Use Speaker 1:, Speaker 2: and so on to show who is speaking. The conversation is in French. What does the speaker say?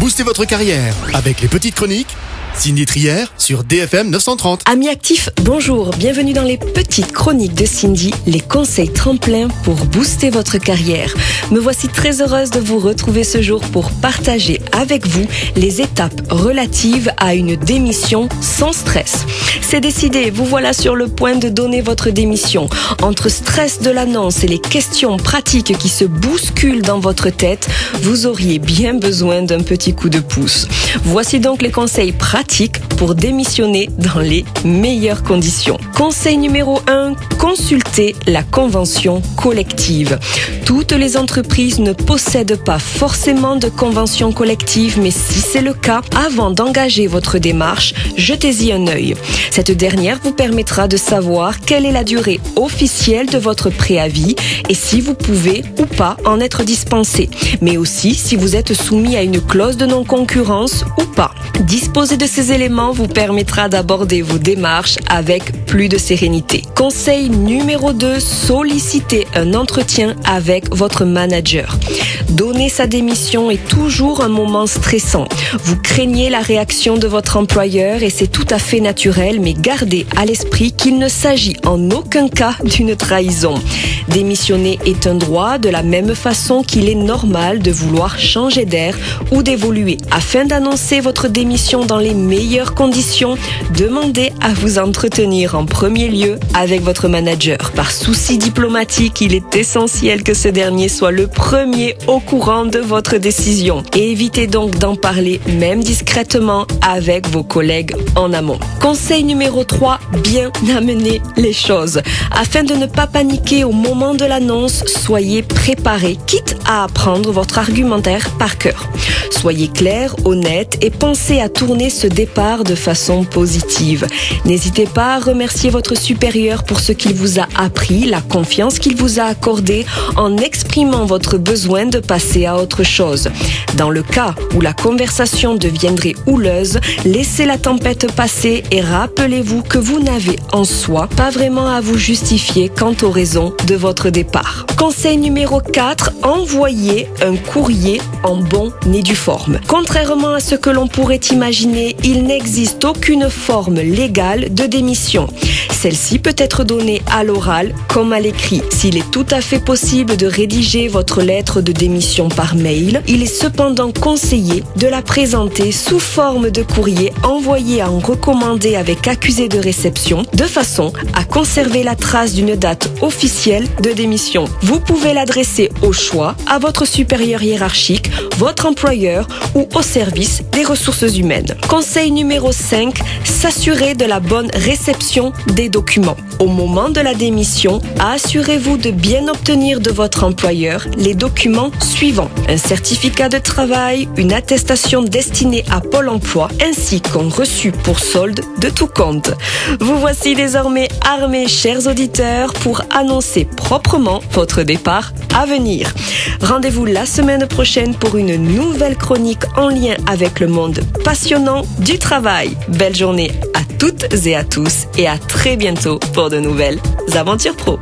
Speaker 1: Boostez votre carrière avec les petites chroniques. Cindy Trier sur DFM 930.
Speaker 2: Amis actifs, bonjour, bienvenue dans les petites chroniques de Cindy, les conseils tremplins pour booster votre carrière. Me voici très heureuse de vous retrouver ce jour pour partager avec vous les étapes relatives à une démission sans stress. C'est décidé, vous voilà sur le point de donner votre démission. Entre stress de l'annonce et les questions pratiques qui se bousculent dans votre tête, vous auriez bien besoin d'un petit coup de pouce. Voici donc les conseils pratiques pour démissionner dans les meilleures conditions. Conseil numéro 1, consultez la convention collective. Toutes les entreprises ne possèdent pas forcément de convention collective, mais si c'est le cas, avant d'engager votre démarche, jetez-y un œil. Cette dernière vous permettra de savoir quelle est la durée officielle de votre préavis et si vous pouvez ou pas en être dispensé, mais aussi si vous êtes soumis à une clause de non-concurrence ou pas. Disposer de ces éléments vous permettra d'aborder vos démarches avec plus de sérénité. Conseil numéro 2, sollicitez un entretien avec votre manager. Donner sa démission est toujours un moment stressant. Vous craignez la réaction de votre employeur et c'est tout à fait naturel, mais gardez à l'esprit qu'il ne s'agit en aucun cas d'une trahison. Démissionner est un droit de la même façon qu'il est normal de vouloir changer d'air ou d'évoluer. Afin d'annoncer votre démission dans les meilleures conditions, demandez à vous entretenir en premier lieu avec votre manager. Par souci diplomatique, il est essentiel que ce dernier soit le premier au courant de votre décision. Et évitez donc d'en parler, même discrètement, avec vos collègues en amont. Conseil numéro 3, bien amener les choses. Afin de ne pas paniquer au moment de l'annonce, soyez préparés, quitte à apprendre votre argumentaire par cœur. Soyez clair, honnête et pensez à tourner ce départ de façon positive. N'hésitez pas à remercier votre supérieur pour ce qu'il vous a appris, la confiance qu'il vous a accordée, en exprimant votre besoin de passer à autre chose. Dans le cas où la conversation deviendrait houleuse, laissez la tempête passer et rappelez-vous que vous n'avez en soi pas vraiment à vous justifier quant aux raisons de votre départ. Conseil numéro 4, envoyez un courrier en bonne et due forme. Contrairement à ce que l'on pourrait imaginer, il n'existe aucune forme légale de démission. Celle-ci peut être donnée à l'oral comme à l'écrit. S'il est tout à fait possible de rédiger votre lettre de démission par mail, il est cependant conseillé de la présenter sous forme de courrier envoyé en recommandé avec accusé de réception, de façon à conserver la trace d'une date officielle de démission. Vous pouvez l'adresser au choix à votre supérieur hiérarchique, votre employeur ou au service des ressources humaines. Conseil numéro 5, s'assurer de la bonne réception des documents. Au moment de la démission, assurez-vous de bien obtenir de votre employeur les documents suivants: un certificat de travail, une attestation destinée à Pôle emploi, ainsi qu'un reçu pour solde de tout compte. Vous voici désormais armés, chers auditeurs, pour annoncer proprement votre départ à venir. Rendez-vous la semaine prochaine pour une nouvelle chronique en lien avec le monde passionnant du travail. Belle journée à toutes et à tous et à très bientôt pour de nouvelles aventures pro.